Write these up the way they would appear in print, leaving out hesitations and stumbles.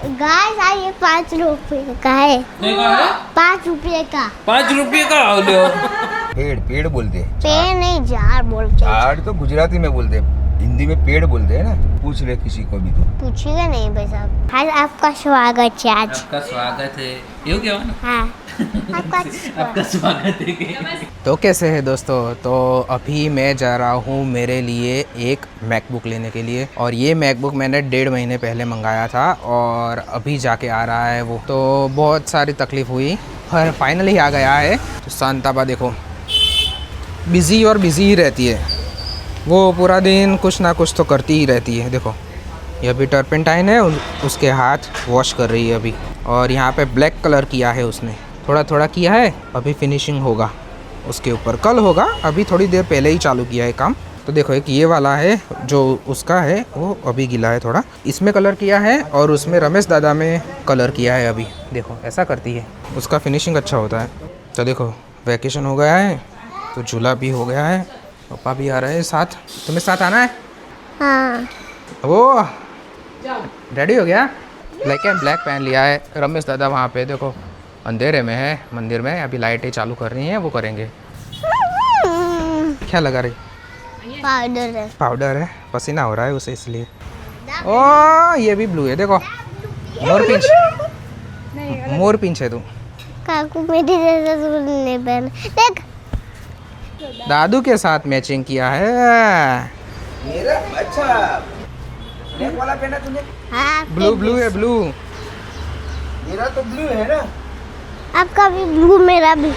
Guys ये 5 रुपए का है। 5 रुपए का। 5 रुपये का पेड़ पेड़ बोलते हैं। पेड़ नहीं झाड़ बोलते हैं। झाड़ तो गुजराती में बोलते हैं, हिंदी में पेड़ बोलते हैं ना। पूछ ले किसी को भी तो। पूछिएगा नहीं भाई साहब। हाय आपका स्वागत है आज। आपका स्वागत है। એવું કહેવાનું? हाँ आपका स्वागत है। तो कैसे हैं दोस्तों, तो अभी मैं जा रहा हूँ मेरे लिए एक मैकबुक लेने के लिए। और ये मैकबुक मैंने 1.5 महीने पहले मंगाया था और अभी जाके आ रहा है वो। तो बहुत सारी तकलीफ़ हुई पर फाइनली आ गया है। तो शांताबा देखो बिज़ी और बिज़ी ही रहती है, वो पूरा दिन कुछ ना कुछ तो करती ही रहती है। देखो ये अभी टर्पेंटाइन है, उसके हाथ वॉश कर रही है अभी। और यहाँ पे ब्लैक कलर किया है उसने, थोड़ा थोड़ा किया है, अभी फिनिशिंग होगा उसके ऊपर, कल होगा। अभी थोड़ी देर पहले ही चालू किया है काम। तो देखो एक ये वाला है जो उसका है वो अभी गीला है थोड़ा, इसमें कलर किया है और उसमें रमेश दादा में कलर किया है अभी। देखो ऐसा करती है, उसका फिनिशिंग अच्छा होता है। तो देखो वैकेशन हो गया है तो झूला भी हो गया है, पापा भी आ रहे हैं साथ। तुम्हें साथ आना है? हाँ वो रेडी हो गया, ब्लैक एंड ब्लैक पहन लिया है। रमेश दादा वहाँ पे देखो अंधेरे में है मंदिर में, अभी लाइटें चालू कर रही हैं, वो करेंगे। क्या लगा रही? पाउडर है। पाउडर है, पसीना हो रहा है उसे इसलिए। ओ ये भी ब्लू है देखो, मोर पिंच है तू। काकू मेरी जैसा सूट नहीं पहना। देख दादू के साथ मैचिंग किया है। मेरा अच्छा ब्लैक वाला पहना तूने? हाँ ब्लू ब्लू है ब्लू। मेरा तो ब्लू है ना। आपका भी ब्लू मेरा भी।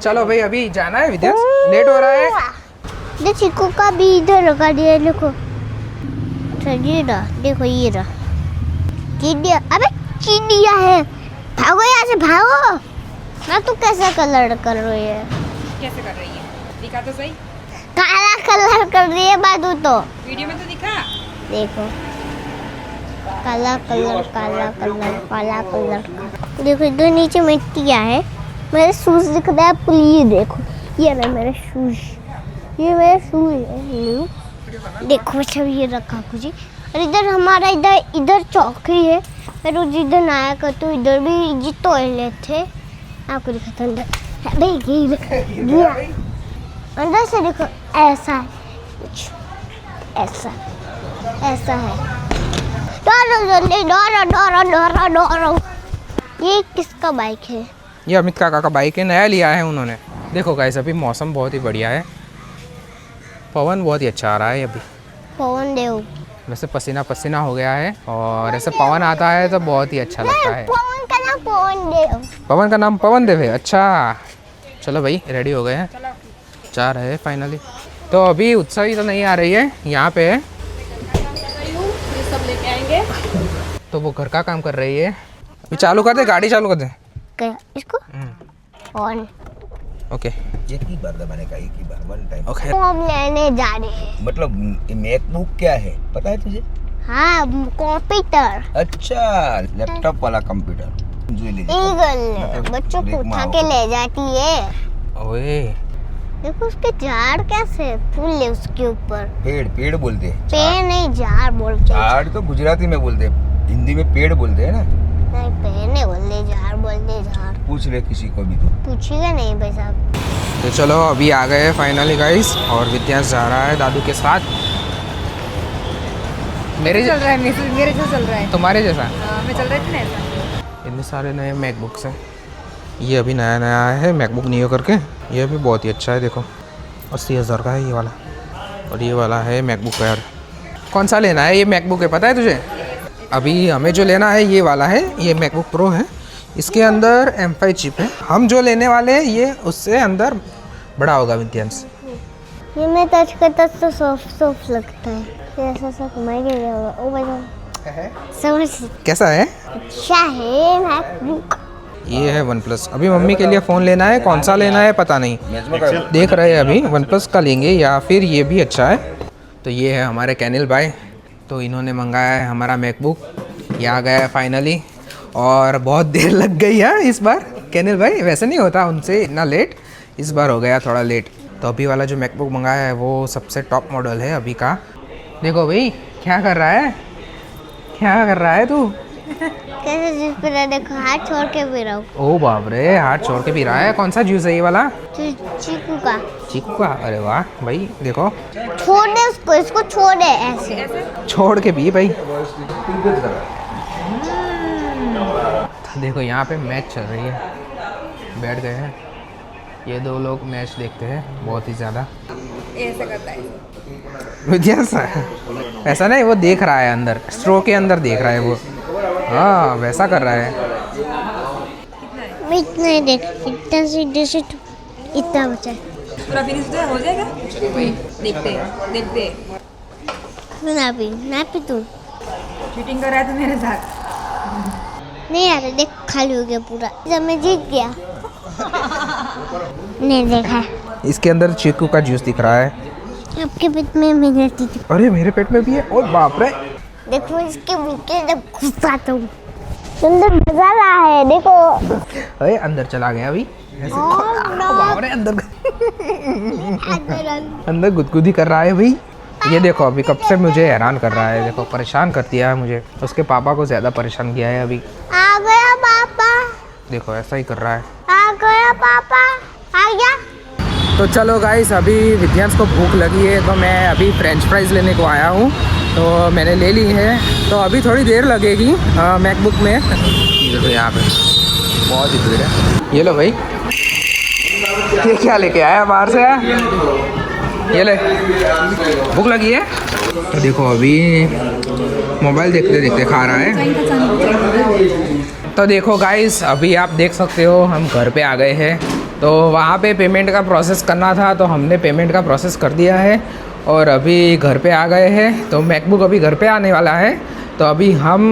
चलो भाई अभी जाना है विद्या, लेट हो रहा है। ये चिक्कू का भी इधर लगा दिया है, देखो। ये रहा, देखो ये रहा चिड़िया। अबे चिड़िया है, भागो यहाँ से भागो। ना तू कैसा कलर कर रही है? कैसे कर रही है? दिखा तो सही। काला कलर कर रही है बादू तो। वीडियो में तो दिखा। देखो काला कलर काला कलर काला कलर। देखो इधर नीचे मिट्टियाँ है, मेरे शूज दिख रहा है। प्लीज देखो ये रहा मेरे शूज, ये मेरे शूज है। देखो सब ये रखा कुछ। और इधर हमारा इधर चौकी है, फिर जिधर नया का तो इधर भी जी टॉयलेट थे। आपको दिखाता अंदर भाई, अंदर से देखो ऐसा है कुछ, ऐसा ऐसा है। डरो जल्दी, डरो डरो डरो डरो। ये किसका बाइक है? ये अमित काका का बाइक है, नया लिया है उन्होंने। देखो गाइस अभी मौसम बहुत ही बढ़िया है, पवन बहुत ही अच्छा आ रहा है अभी। पवन देव। वैसे पसीना पसीना हो गया है और ऐसे पवन आता है तो बहुत ही अच्छा लगता है। पवन का नाम पवन देव। पवन का नाम पवन देव है, अच्छा। चलो भाई रेडी हो गए हैं, जा रहे हैं फाइनली। तो अभी उत्सवी तो नहीं आ रही है, यहाँ पे है सब लेके आएंगे। तो वो घर का काम कर रही है। अभी चालू कर दे, गाड़ी चालू कर दे। क्या इसको ऑन? ओके एक ही बार दबाने का, एक ही बार, वन टाइम। ओके। तो हम लेने जा रहे हैं। मतलब मैकबुक क्या है पता है तुझे? हाँ कंप्यूटर। अच्छा लैपटॉप वाला कंप्यूटर जो ले ईगल बच्चों को उठा के ले जाती है। ओए देखो उसके झाड़ कैसे फूल है उसके ऊपर। पेड़ पेड़ बोलते हैं। पेड़ नहीं झाड़ बोलते हैं। झाड़ तो गुजराती में बोलते हैं, हिंदी में पेड़ बोलते हैं ना। नहीं पेड़ नहीं बोलते, झाड़ बोलते झाड़। पूछ ले किसी को भी तो। पूछिएगा नहीं भाई साहब। तो चलो अभी आ गए फाइनली गाइस, और विद्यांश जा रहा है दादू के साथ। मेरे चल रहा है मेरे जैसा चल रहा है। तुम्हारे जैसा मैं चल रही थी ना ऐसा। इतने सारे नए मैकबुक्स हैं। ये अभी नया नया आया है मैकबुक नियो करके, ये भी बहुत ही अच्छा है। देखो 80,000 का है ये वाला, और ये वाला है मैकबुक एयर। कौन सा लेना है? ये मैकबुक है पता है तुझे? अभी हमें जो लेना है ये वाला है, ये मैकबुक प्रो है। इसके अंदर M5 चिप है। हम जो लेने वाले हैं ये उससे अंदर बड़ा होगा विद्यांश। ये मैं टच करता तो सॉफ्ट लगता है। ये ऐसा सा घुमाई के लिए होगा। ओ भाई समझ कैसा है? अच्छा है मैकबुक। ये है OnePlus। अभी मम्मी के लिए फ़ोन लेना है, कौन सा लेना है पता नहीं, देख रहे हैं अभी। OnePlus का लेंगे या फिर ये भी अच्छा है। तो ये है हमारे कैनिल भाई, तो इन्होंने मंगाया है हमारा मैकबुक, ये आ गया है फाइनली। और बहुत देर लग गई है इस बार कैनिल भाई, वैसे नहीं होता उनसे इतना लेट, इस बार हो गया थोड़ा लेट। तो अभी वाला जो मैकबुक मंगाया है वो सबसे टॉप मॉडल है अभी का। देखो भाई क्या कर रहा है, क्या कर रहा है तू? कैसे जूस पी रहा है देखो, हाथ छोड़ के पी रहा हूँ। ओ बाप रे, हाथ छोड़ के पी रहा है। कौन सा जूस है ये वाला? चीकू का। चीकू का? अरे वाह भाई, देखो छोड़ दे उसको, इसको छोड़ दे ऐसे। छोड़ के पी भाई। तो देखो यहाँ पे मैच चल रही है, बैठ गए हैं ये दो लोग, मैच देखते हैं बहुत ही ज़्यादा। ऐसा करता है। विद्यास ऐसा नहीं, वो देख रहा है अंदर, स्ट्रो के अंदर देख रहा है वो। हाँ वैसा कर रहा है। मैं इतना ही देख, इतना सीधे से इतना बचा है। पूरा फिनिश हो जाएगा। देखते देखते। ना पी तू। चीटिंग कर रहा है तो मेरे साथ। नहीं आ रहा, देख खाली हो गया पूरा, जब मैं जीत गया। नहीं देखा। इसके अंदर चीकू का जूस दिख रहा है। आपके पेट में मैंने थी। अरे मेरे पेट में भी है। ओ बाप रे, देखो इसके मुंह के जब घुसाता हूँ अंदर मजा रहा है, देखो। अरे अंदर चला गया अभी ऐसे। बाप रे, अंदर अंदर गुदगुदी कर रहा है भाई। ये देखो अभी कब से मुझे हैरान कर रहा है, देखो परेशान कर दिया है मुझे। उसके पापा को ज़्यादा परेशान किया है अभी। आ गया पापा, देखो ऐसा ही कर रहा है। आ गया पापा, आ गया। तो चलो गाइस, अभी विद्यांश को भूख लगी है तो मैं अभी फ्रेंच फ्राइज़ लेने को आया हूँ। तो मैंने ले ली है, तो अभी थोड़ी देर लगेगी मैकबुक में। देखो यहाँ पे बहुत ही भीड़ है। ये लो भाई, ये क्या लेके आया बाहर से? ये ले, भूख लगी है। तो देखो अभी मोबाइल देखते देखते खा रहा है। तो देखो गाइस, अभी आप देख सकते हो हम घर पे आ गए हैं। तो वहाँ पे पेमेंट का प्रोसेस करना था, तो हमने पेमेंट का प्रोसेस कर दिया है और अभी घर पे आ गए हैं। तो मैकबुक अभी घर पे आने वाला है, तो अभी हम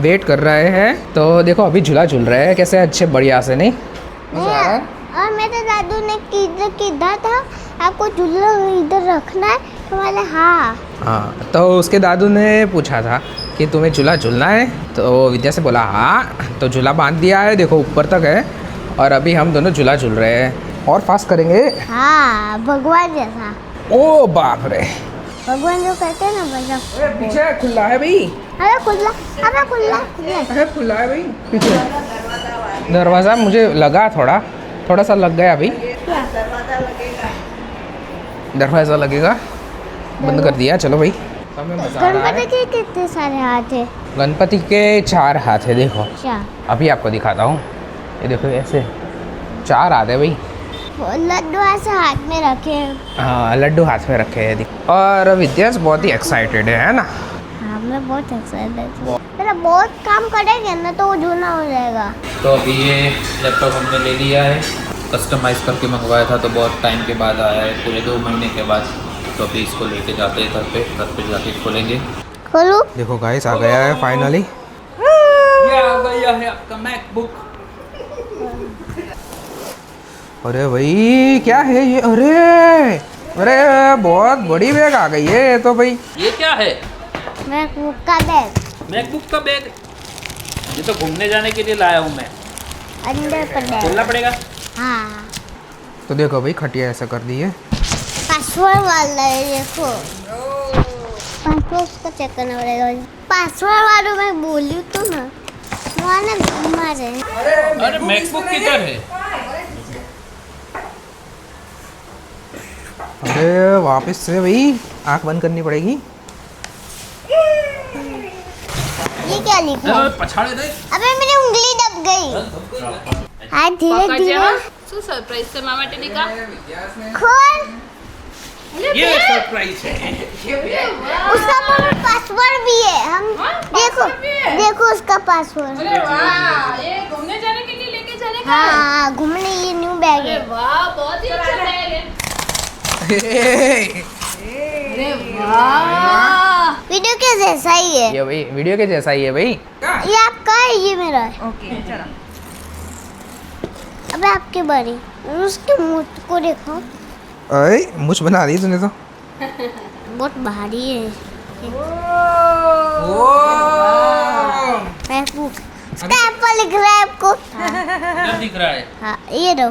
वेट कर रहे हैं। तो देखो अभी झूला झूल रहे हैं कैसे अच्छे बढ़िया से, नहीं? और मेरे दादू ने किधर था, आपको झूला इधर रखना है? तो मैंने हाँ। तो उसके दादू ने पूछा था कि तुम्हें झूला झूलना है, तो विद्या से बोला हाँ। तो झूला बांध दिया है, देखो ऊपर तक है। और अभी हम दोनों झूला झूल रहे हैं और फास्ट करेंगे। हाँ, भगवान जैसा। ओ बाप रे, भगवान जो करते हैं ना वैसा। पीछे खुला है भाई। अरे खुला, अरे खुला। अरे खुला है भाई पीछे दरवाज़ा। मुझे लगा थोड़ा सा लग गया अभी। दरवाज़ा लगेगा, बंद कर दिया। चलो भाई, गणपति के कितने सारे हाथ है? गणपति के 4 हाथ है। देखो अच्छा, अभी आपको दिखाता हूँ। ये देखो ऐसे 4 हाथ है भाई। वो लड्डू ऐसे हाथ में रखे हैं। हाँ, लड्डू हाथ में रखे हैं। और विद्यांश बहुत ही एक्साइटेड है ना? हाँ, मैं बहुत एक्साइटेड हूँ। मेरा बहुत काम करेंगे ना तो वो झूला हो जाएगा। तो अभी ये लैपटॉप हमने ले लिया है, कस्टमाइज़ करके मंगवाया था, तो बहुत टाइम के बाद आया है, पूरे 2 महीने के बाद। तो अभी इसको लेके जाते हैं घर पे जाके खोलेंगे। खोलू? देखो गाइस, आ गया है फाइनली। ये आ गया है आपका मैकबुक। अरे भाई क्या है ये? अरे बहुत बड़ी बैग आ गई है तो भाई। ये क्या है? मैकबुक का बैग। मैकबुक का बैग? ये तो घूमने जाने के लिए लाया हूँ मैं। अंदर पर बैग। खोलना पड़ेगा? हाँ, तो देखो भाई, खटिया ऐसा कर दी है। पासवर्ड वाला है, देखो पासवर्ड का चेक करना पड़ेगा। पासवर्ड वालों में बोली तो ना वाला घुमा रहे। अरे मैकबुक किधर है? अरे वापस से भाई आंख बंद करनी पड़ेगी। ये क्या लिखा है? पछाड़े दे। अबे मेरी उंगली दब गई। हाँ, धीरे धीरे શું સરપ્રાઈઝ છે મામા ટેડી का? खोल। ये सरप्राइज है। उसका पासवर्ड भी है। हम देखो देखो उसका पासवर्ड। अरे वाह, ये घूमने जाने के लिए लेके जाने का? हाँ, घूमने ये न्यू बैग है। वाह, बहुत ही अच्छा बैग है। अरे वाह, वीडियो के जैसा ही है। ये भाई वीडियो के जैसा ही है भाई। ये आपका है, ये मेरा है। ओके चलो। अब आपके बारी। उसके मुंह को देखो, अरे मुझ बना दी तूने तो। बहुत भारी है। मैकबुक स्टैप पर लिख रहा है आपको। क्या दिख रहा है? हाँ, ये दो।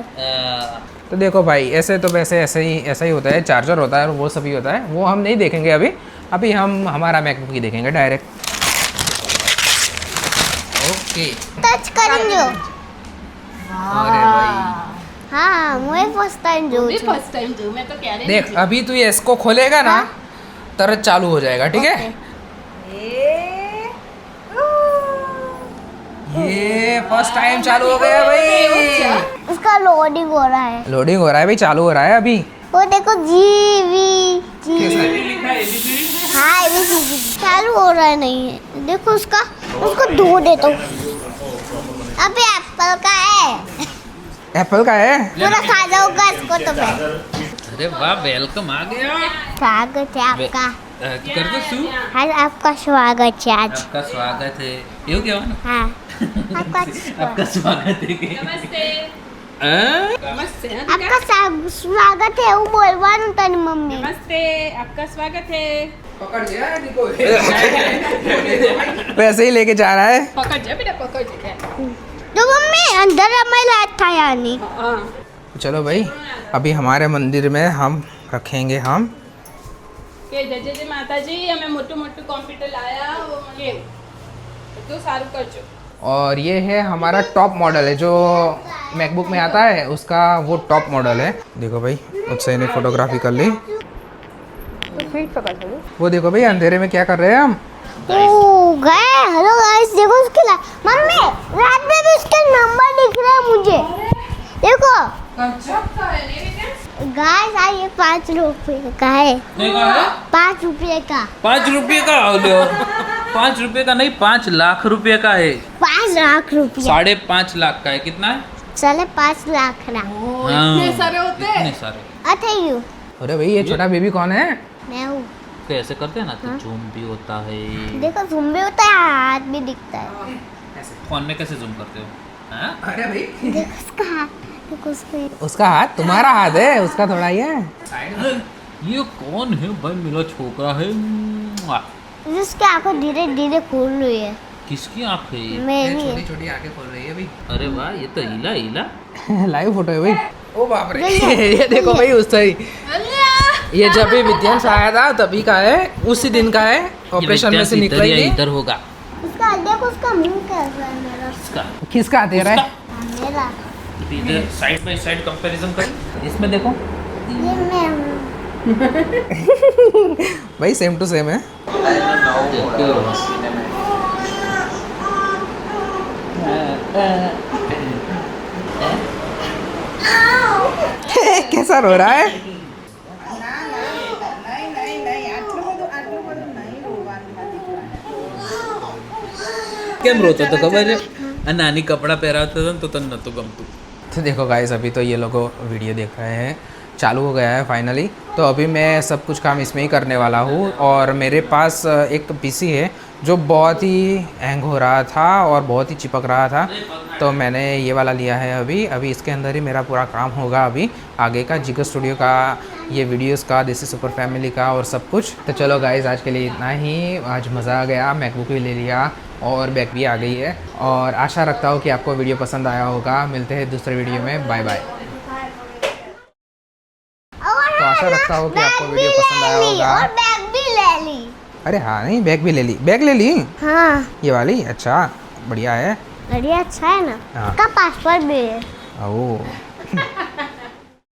तो देखो भाई, ऐसे तो वैसे ऐसा ही होता है। चार्जर होता है और वो सभी होता है, वो हम नहीं देखेंगे अभी हम हमारा मैकबुक ही देखेंगे डायरेक्ट। ओके टच करेंगे अरे भाई हाँ मैं फर्स्ट टाइम जो भी फर्स्ट टाइम जो मैं तो कह रही देख अभी तू ये इसको खोलेगा ना हाँ? तुरंत चालू हो जाएगा ठीक है ये फर्स्ट टाइम चालू हो गया भाई उसका लोडिंग हो रहा है लोडिंग हो रहा है भाई चालू हो रहा है अभी वो देखो जी हाँ ABCD चालू हो रहा है नहीं है देखो उसको धो देता हूँ अभी एप्पल का है एप्पल का है पूरा खा जाऊंगा इसको तो मैं अरे वाह वेलकम आ गया स्वागत है आपका कर दो शू हाँ आपका स्वागत है आज आपका स्वागत है એવું કહેવાનું हाँ आपका आपका स्वागत है કે नमस्ते नमस्ते आपका स्वागत है वो बोलवानू तनी मम्मी नमस्ते आपका स्वागत है पकड़ लिया वैसे ही लेके जा रहा है पकड़ जा बेटा पकड़ जा तो मम्मी अंदर रमेला था यानी हाँ चलो भाई अभी हमारे मंदिर में हम रखेंगे हम કે જજે માતાજી અમે મોટું મોટું કોમ્પ્યુટર લાયા वो મને તો સારું કરજો और ये है हमारा टॉप मॉडल है जो मैकबुक में आता है उसका वो टॉप मॉडल है देखो भाई उससे ने फोटोग्राफी कर ली तो फीट पकड़ लो वो देखो भाई अंधेरे में क्या कर रहे हैं हम ओ गए हेलो गाइस देखो उसके मम्मी रात में भी उसका नंबर दिख रहा है मुझे देखो गजब का है नहीं बेटा गाइस ये 5 रुपए का है नहीं कहा है 5 रुपए का 5 रुपये का लो 5 रुपये का नहीं 5 लाख रुपये का है 5 लाख रुपया 5.5 लाख का है कितना है 5.5 लाख ना इतने सारे होते हैं इतने सारे अथे यू अरे भाई ये छोटा बेबी कौन है मैं हूँ कैसे करते हैं ना तो जूम भी होता है देखो जूम भी होता है हाथ भी दिखता है फोन में कैसे जूम करते हो हाँ? अरे भाई देखो उसका हाथ देखो उसका हाथ तुम्हारा हाथ है उसका थोड़ा ही है ये कौन है भाई मेरा छोकरा है उसकी आंखें धीरे धीरे खोल रही है किसकी आँख है ये मेरी छोटी छोटी आंखें खोल रही है भाई अरे वाह ये तो हीला हीला लाइव फोटो है भाई ओ बाप रे ये देखो भाई उससे ही ये जब भी विद्यांश आया था तभी का है उसी दिन का है ऑपरेशन में से निकला ही इधर होगा उसका देखो उसका मुंह कैसा है मेरा इसका किसका तेरा है मेरा इधर साइड बाय साइड कंपैरिजन कर इसमें देखो ये मैं हूँ भाई सेम टू सेम है कैसा रो रहा है કેમ રોતો તો ખબર છે આ નાની કપડાં પહેરાવતો હતો ને તો તને નહોતું गमતું तो देखो गाइस अभी तो ये लोग वीडियो देख रहे हैं चालू हो गया है फाइनली तो अभी मैं सब कुछ काम इसमें ही करने वाला हूँ और मेरे पास एक पीसी है जो बहुत ही हैंग हो रहा था और बहुत ही चिपक रहा था तो मैंने ये वाला लिया है अभी इसके अंदर ही मेरा पूरा काम होगा अभी आगे का जिगर स्टूडियो का ये वीडियोस का देसी सुपर फैमिली का और सब कुछ तो चलो गाइस आज के लिए इतना ही आज मज़ा आ गया मैकबुक भी ले लिया और बैग भी आ गई है और आशा रखता हूँ कि आपको वीडियो पसंद आया होगा मिलते हैं दूसरे वीडियो में बाय बाय तो आशा रखता हूँ कि आपको वीडियो पसंद आया होगा और बैग भी ले ली अरे हाँ नहीं बैग भी ले ली बैग ले ली हाँ ये वाली अच्छा बढ़िया है बढ़िया अच्छा है ना हाँ। उसका पासवर्ड भी है ओ